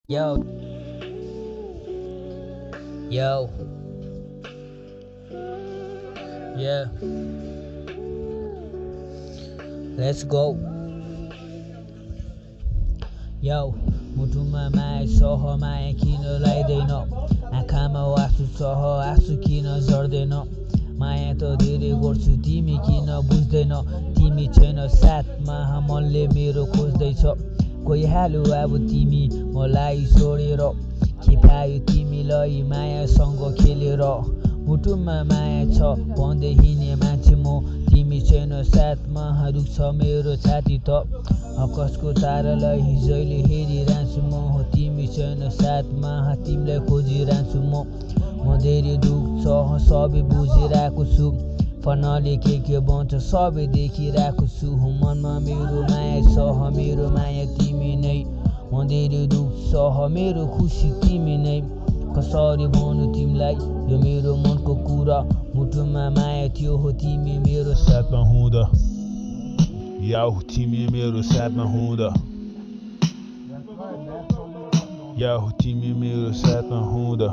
Yo, yo, yeah, let's go. Yo, मुटुमा माया सह माया किन लाइदैन आँखामा आँसु सह आँसु किन झर्दैन माया त धेरै गर्छु तिमी किन बुझ्दैन तिमी छैन साथमा मनले मेरो खोज्दैछ कोही हाल्यो अब तिमी मलाई छोडेर के पायो तिमीलाई मायासँग खेलेर मुटुमा माया छ भन्दै हिँड्ने मान्छे म तिमी छैन साथमा दुख्छ मेरो छाती त आकाशको तारालाई जहिले हेरिरहन्छु म तिमी छैन साथमा तिमीलाई खोजिरहन्छु म धेरै दुःख छ सबै बुझिरहेको छु फनले के भन्छ सबै देखिरहेको छु मनमा मेरो माया सह मेरो माया तिमी नै धेरै दुःख सह मेरो खुसी तिमी नै कसरी भन्नु तिमीलाई यो मेरो मनको कुरा मुटुमा माया थियो हो तिमी मेरो साथमा हुँदा याउ तिमी मेरो साथमा हुँदा याउ तिमी मेरो साथमा हुँदा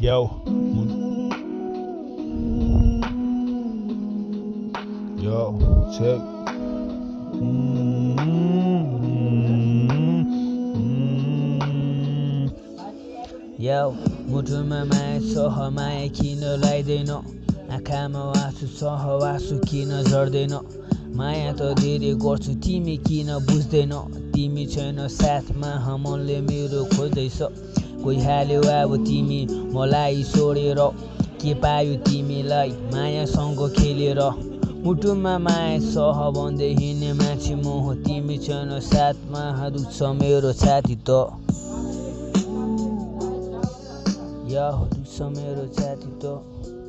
याउ check Yo, मुटुमा माया सह माया किन लाइदैन आँखामा आँसु सह आँसु किन झर्दैन माया त धेरै गर्छु तिमी किन बुझ्दैन तिमी छैन साथमा मनले मेरो खोज्दैछ कोही हाल्यो अब तिमी मलाई छोडेर के पायो तिमीलाई मायासँग खेलेर मुटुमा माया सह भन्दै हिँड्ने मान्छे म तिमी छैन साथमा दुख्छ मेरो छाती त दुख्छ मेरो छाती त